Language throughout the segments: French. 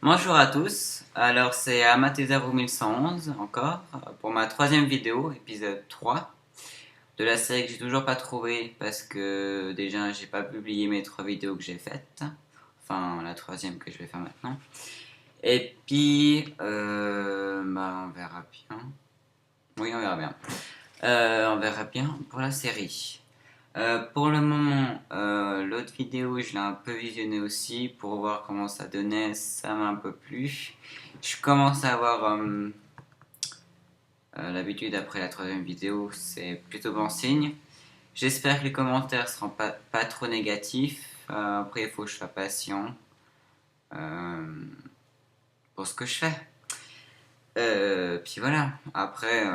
Bonjour à tous, alors c'est Amatezaru 1111 encore pour ma troisième vidéo, épisode 3 de la série que j'ai toujours pas trouvé parce que déjà j'ai pas publié mes trois vidéos que j'ai faites, enfin la troisième que je vais faire maintenant. Et puis, on verra bien. Oui, on verra bien. On verra bien pour la série. Pour le moment, l'autre vidéo, je l'ai un peu visionnée aussi pour voir comment ça donnait. Ça m'a un peu plu. Je commence à avoir l'habitude après la troisième vidéo, c'est plutôt bon signe. J'espère que les commentaires seront pas trop négatifs. Après, il faut que je sois patient euh, pour ce que je fais. Puis voilà. Après,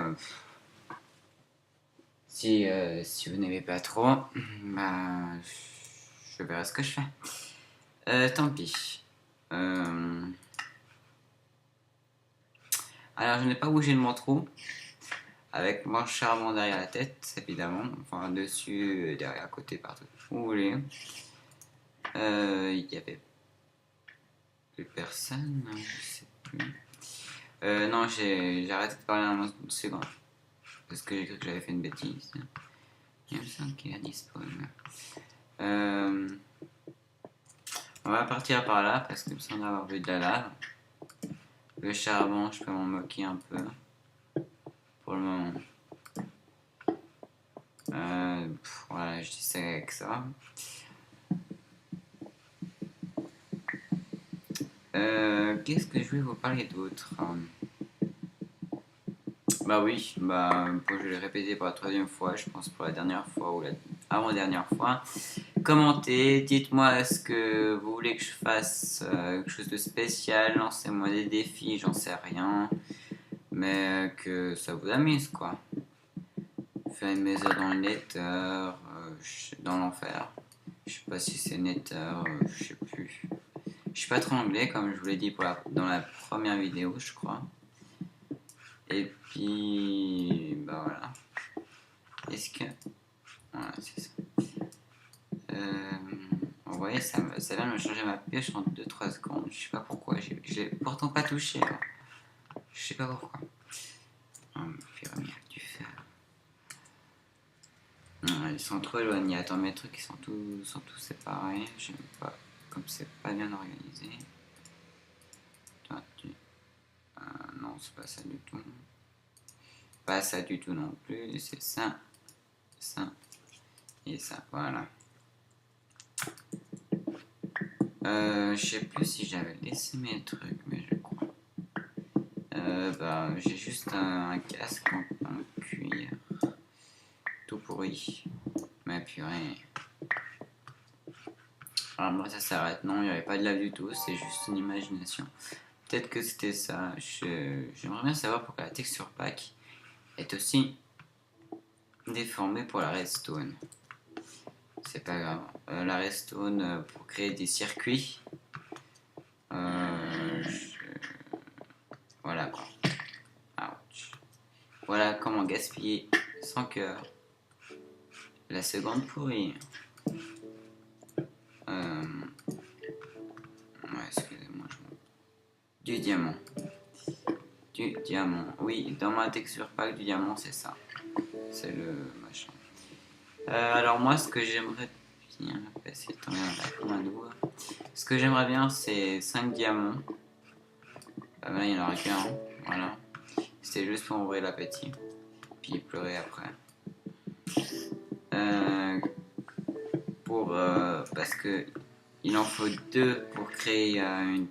si vous n'aimez pas trop, bah, je verrai ce que je fais. Tant pis. Alors, je n'ai pas bougé de mon trou. Avec mon charbon derrière la tête, évidemment. Enfin, dessus, derrière, à côté, partout. Où vous voulez. Il y avait plus personne. Je sais plus. Non, j'ai arrêté de parler en une seconde. Parce que j'ai cru que j'avais fait une bêtise. Il me semble qu'il a disparu. On va partir par là parce que me semble avoir vu de la lave. Le charbon, je peux m'en moquer un peu. Pour le moment. Voilà, je dis ça avec ça. Qu'est-ce que je vais vous parler d'autre? Bah oui, je vais le répéter pour la troisième fois, je pense pour la dernière fois ou la avant-dernière fois. Commentez, dites-moi est-ce que vous voulez que je fasse quelque chose de spécial, lancez-moi des défis, j'en sais rien, mais que ça vous amuse quoi. Faire une maison dans le Nether, dans l'enfer. Je sais pas si c'est Nether, je sais plus. Je suis pas trop anglais comme je vous l'ai dit dans la première vidéo, je crois. Et puis, bah voilà. Est-ce que. Voilà, c'est ça. Vous voyez, ça vient de me changer ma pioche en 2-3 secondes. Je sais pas pourquoi. Je l'ai pourtant pas touché. Là. Je sais pas pourquoi. Pyramide du fer. Non, ils sont trop éloignés. Attends, mes trucs ils sont tous séparés. J'aime pas. Comme c'est pas bien organisé. Toi, non, c'est pas ça du tout. Pas ça du tout non plus. C'est ça. Ça. Et ça. Voilà. Je sais plus si j'avais laissé mes trucs, mais je crois. J'ai juste un casque en cuir. Tout pourri. Mais purée. Alors moi ça s'arrête. Non, il n'y avait pas de lave du tout, c'est juste une imagination. Peut-être que c'était ça. J'aimerais bien savoir pourquoi la texture pack est aussi déformée pour la redstone. C'est pas grave. La redstone pour créer des circuits. Voilà quoi. Ouch. Voilà comment gaspiller sans cœur. La seconde pourrie. Ouais, excusez-moi. Du diamant. Du diamant. Oui, dans ma texture pack du diamant, c'est ça. C'est le machin. Alors moi, ce que j'aimerais bien... essayer de tomber dans la doigt. Ce que j'aimerais bien, c'est 5 diamants. Là, il n'y en aura qu'un. Voilà. C'était juste pour ouvrir l'appétit. Puis pleurer après. Parce que il en faut 2 pour créer une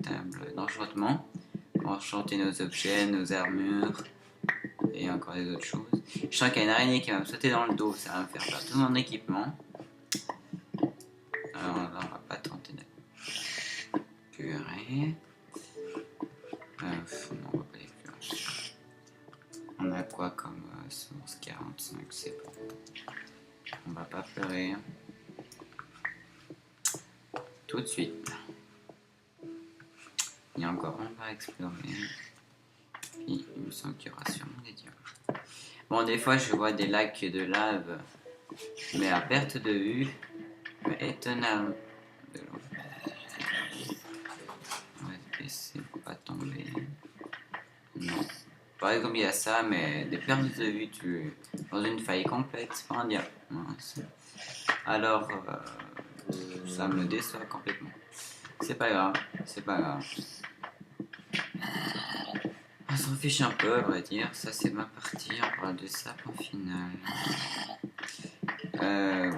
table d'enchantement. Pour enchanter nos objets, nos armures et encore des autres choses. Je sens qu'il y a une araignée qui va me sauter dans le dos, ça va me faire perdre tout mon équipement. Alors là, on va pas tenter de purée. Non, on va pas les purées. On a quoi comme source 45, c'est bon. On va pas pleurer. Tout de suite. Il y a encore un à explorer. Puis il me semble qu'il y aura sûrement des diamants. Bon, des fois je vois des lacs de lave, mais à perte de vue, mais étonnable. De l'eau. Ouais, Par exemple, il y a ça, mais des pertes de vue dans une faille complète, c'est pas un diable. Alors, ça me déçoit complètement. C'est pas grave, c'est pas grave. On s'en fiche un peu, à vrai dire. Ça, c'est ma partie. On parle de ça en finale.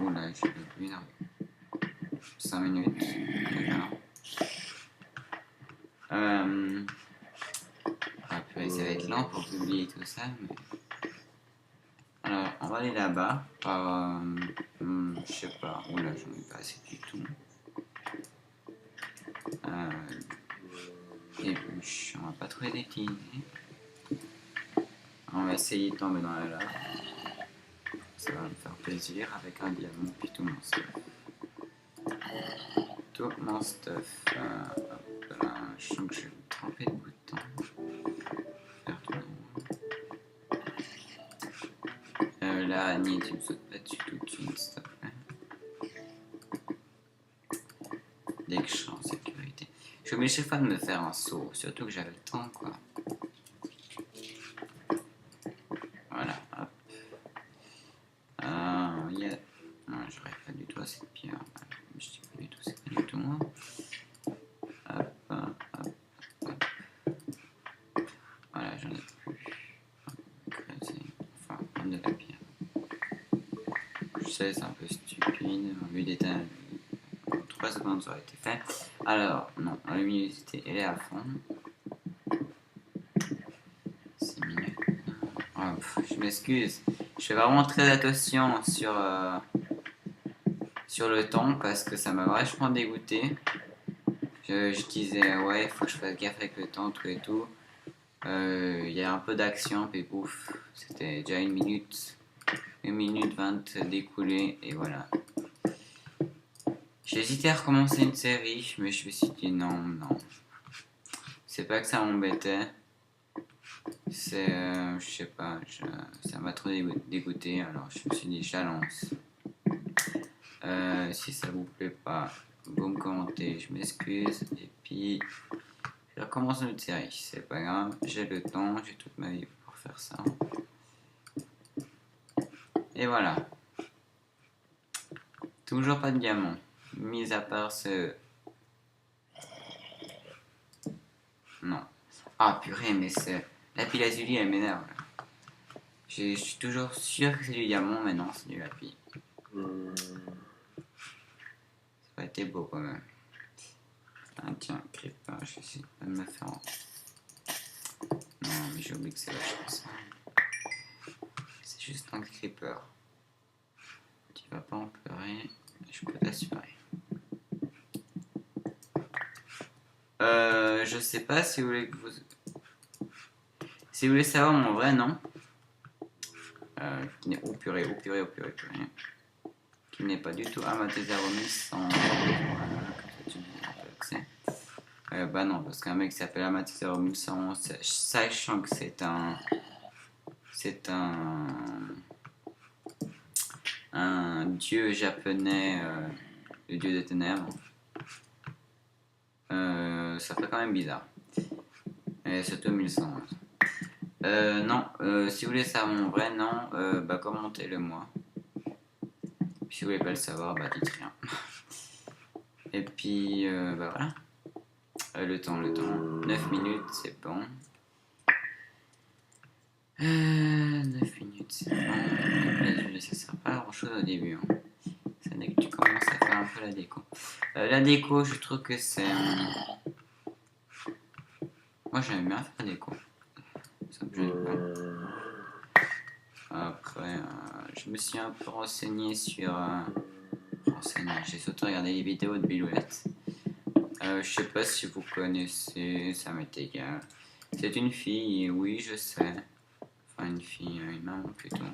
Oula, j'ai vu 5 minutes. D'accord. Après, ça va être lent pour publier tout ça. Mais... Alors, on va aller là-bas. Par. Je sais pas. Oula, j'en ai pas assez du tout. Et puis, on va pas trouver décliné. On va essayer de tomber dans la lave. Ça va me faire plaisir avec un diamant puis tout mon stuff. Tout mon stuff. Hop là, je sens que je vais me tromper de bouton. Faire tout le là, Annie, tu me sautes pas dessus tout de suite, s'il te plaît. Dès que je suis en sécurité. Je suis obligé pas de me faire un saut, surtout que j'avais le temps, quoi. Voilà, hop. Yeah. Non, j'aurais pas du tout assez de pierre. Je dis pas du tout, c'est pas du tout moi. Hop, hop, hop. Voilà, j'en ai plus. Enfin, prendre de la pierre. Je sais, c'est un peu stupide. Au lieu d'éteindre 3 secondes, ça aurait été fait. Alors, non, la luminosité, elle est à fond. 6 minutes. Oh, je m'excuse. Je fais vraiment très attention sur le temps parce que ça m'a vachement dégoûté. Je disais, ouais, il faut que je fasse gaffe avec le temps, tout et tout. Il y a un peu d'action, puis pouf, c'était déjà 1 minute 20 découlée, et voilà. J'ai hésité à recommencer une série, mais je me suis dit non, non. C'est pas que ça m'embêtait, c'est, je sais pas, ça m'a trop dégoûté, alors je me suis dit, j'annonce. Si ça vous plaît pas, vous me commentez, je m'excuse, et puis je recommence une autre série, c'est pas grave, j'ai le temps, j'ai toute ma vie pour faire ça. Et voilà. Toujours pas de diamant, mis à part ce... Non. Ah purée, mais c'est... Lapis lazuli, elle m'énerve. Je suis toujours sûr que c'est du diamant, mais non, c'est du lapis. Ça aurait été beau quand même. Ah tiens, creeper, je vais essayer de pas me faire en... Non, mais j'ai oublié que c'est la chance. C'est juste un creeper. Tu vas pas en pleurer, je peux t'assurer. Je sais pas si vous voulez que vous... Si vous voulez savoir mon vrai nom, qui n'est... Oh purée, oh purée, oh purée, purée. Qui n'est pas du tout Amatesaurus sans... Bah non, parce qu'un mec qui s'appelle Amatesaurus sans... Sachant que c'est un... C'est un dieu japonais, le dieu des ténèbres. Ça fait quand même bizarre. Et surtout 1111. Non, si vous voulez savoir mon vrai nom, bah commentez-le moi. Puis si vous voulez pas le savoir, bah dites rien. Et puis, bah voilà. Le temps. 9 minutes, c'est bon. 9 minutes, c'est bon. Ça sert pas à grand chose au début. Hein. C'est dès que tu commences à faire un peu la déco. La déco, je trouve que c'est... Moi, j'aime bien faire la déco. Ça me gêne pas. Après, je me suis un peu renseigné sur... j'ai surtout regardé les vidéos de Bilouette. Je sais pas si vous connaissez, ça m'est égal. C'est une fille, oui, je sais. Enfin, une fille, une maman plutôt.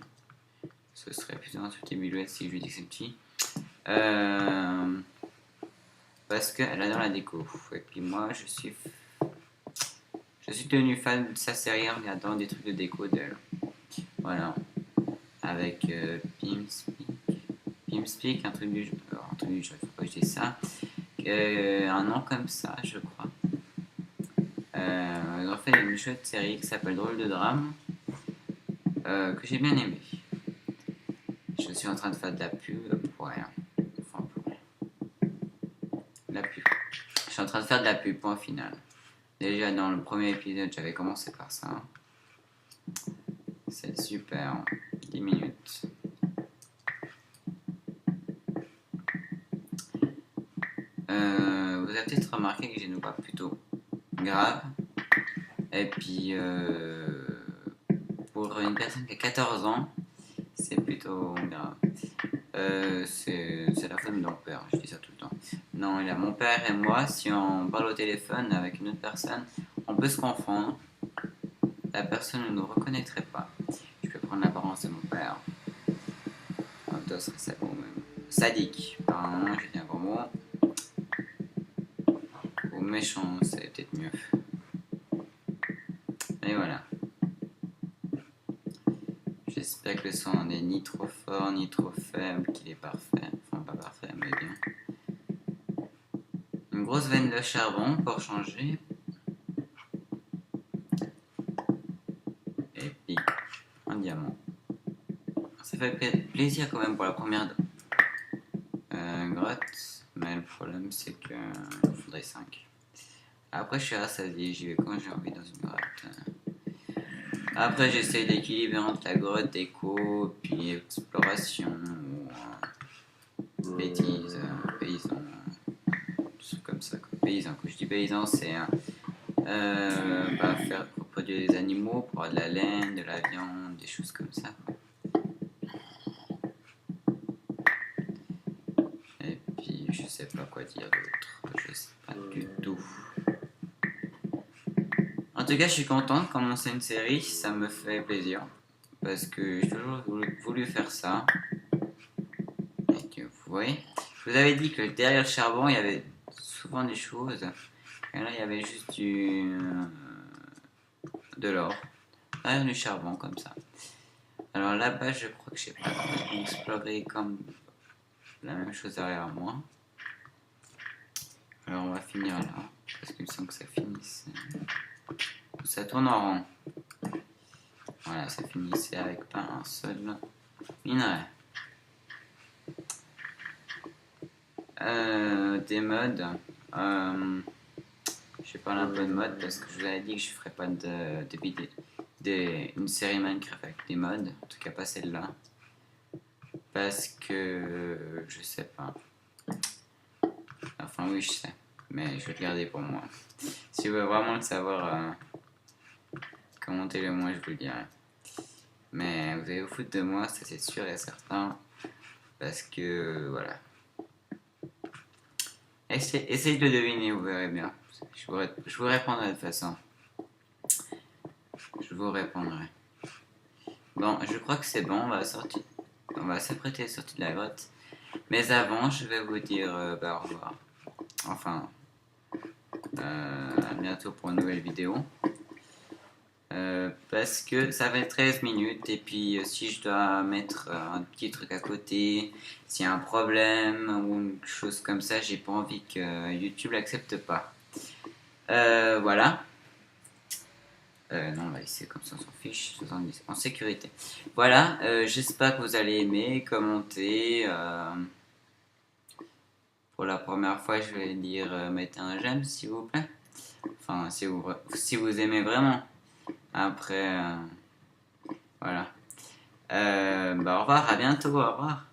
Ce serait plutôt insulter Bilouette si je lui dis que c'est une fille. Parce qu'elle adore la déco. Et puis moi, je suis devenu fan de sa série en regardant des trucs de déco d'elle. Voilà. Avec Pimspeak, un truc du jeu. Il faut pas que je dise ça. Un nom comme ça, je crois. ils ont fait une chouette série qui s'appelle Drôle de drame, que j'ai bien aimé. Je suis en train de faire de la pub pour rien. Enfin, pour rien. La pub. Je suis en train de faire de la pub, point final. Déjà dans le premier épisode, j'avais commencé par ça. C'est super. 10 minutes. Vous avez peut-être remarqué que j'ai une voix plutôt grave. Et puis, pour une personne qui a 14 ans, c'est plutôt grave. C'est la faute de mon père, je dis ça tout le temps. Non, il y a mon père et moi, si on parle au téléphone avec une autre personne, on peut se confondre. La personne ne nous reconnaîtrait pas. Je peux prendre l'apparence de mon père. En même temps, ce serait même sadique. Apparemment, j'ai dit un gros mot. Ou méchant, c'est peut-être mieux. Mais voilà. J'espère que le son n'est ni trop fort ni trop faible, qu'il est parfait. Enfin, pas parfait, mais bien. Une grosse veine de charbon pour changer. Et puis, un diamant. Ça fait plaisir quand même pour la première grotte. Mais le problème, c'est que il faudrait 5. Après, je suis rassasié. J'y vais quand j'ai envie dans une grotte. Après, j'essaye d'équilibrer entre la grotte, déco, puis exploration, ou bêtises, paysans, des trucs comme ça. Paysans, quand je dis paysans, c'est faire reproduire des animaux pour avoir de la laine, de la viande, des choses comme ça. Et puis, je sais pas quoi dire d'autre. Je sais pas du tout. En tout cas, je suis content de commencer une série, ça me fait plaisir. Parce que j'ai toujours voulu faire ça. Et que, vous voyez, je vous avais dit que derrière le charbon, il y avait souvent des choses. Et là, il y avait juste de l'or. Derrière du charbon, comme ça. Alors là-bas, je crois que je sais pas complètement exploré comme la même chose derrière moi. Alors on va finir là. Parce qu'il me semble que ça finisse. Ça tourne en rond. Voilà, ça finissait avec pas un seul minerai. Des modes. Je vais parler un peu de mode parce que je vous avais dit que je ferais pas de vidéo. Une série Minecraft avec des modes. En tout cas, pas celle-là. Parce que je sais pas. Enfin, oui, je sais. Mais je vais le garder pour moi. Si vous voulez vraiment le savoir, commentez-le moi, je vous le dirai. Mais vous allez vous foutre de moi, ça c'est sûr et certain. Parce que, voilà. Essayez de le deviner, vous verrez bien. Je vous répondrai de toute façon. Je vous répondrai. Bon, je crois que c'est bon, on va s'apprêter à sortir de la grotte. Mais avant, je vais vous dire au revoir. Enfin, à bientôt pour une nouvelle vidéo. Parce que ça fait 13 minutes et puis si je dois mettre un petit truc à côté, s'il y a un problème ou une chose comme ça, j'ai pas envie que YouTube l'accepte pas. Voilà. Non, on va laisser comme ça, on s'en fiche. 70 en sécurité. Voilà, j'espère que vous allez aimer, commenter. Pour la première fois, je vais dire mettez un j'aime s'il vous plaît. Enfin, si vous aimez vraiment. Après, voilà. Au revoir, à bientôt, au revoir.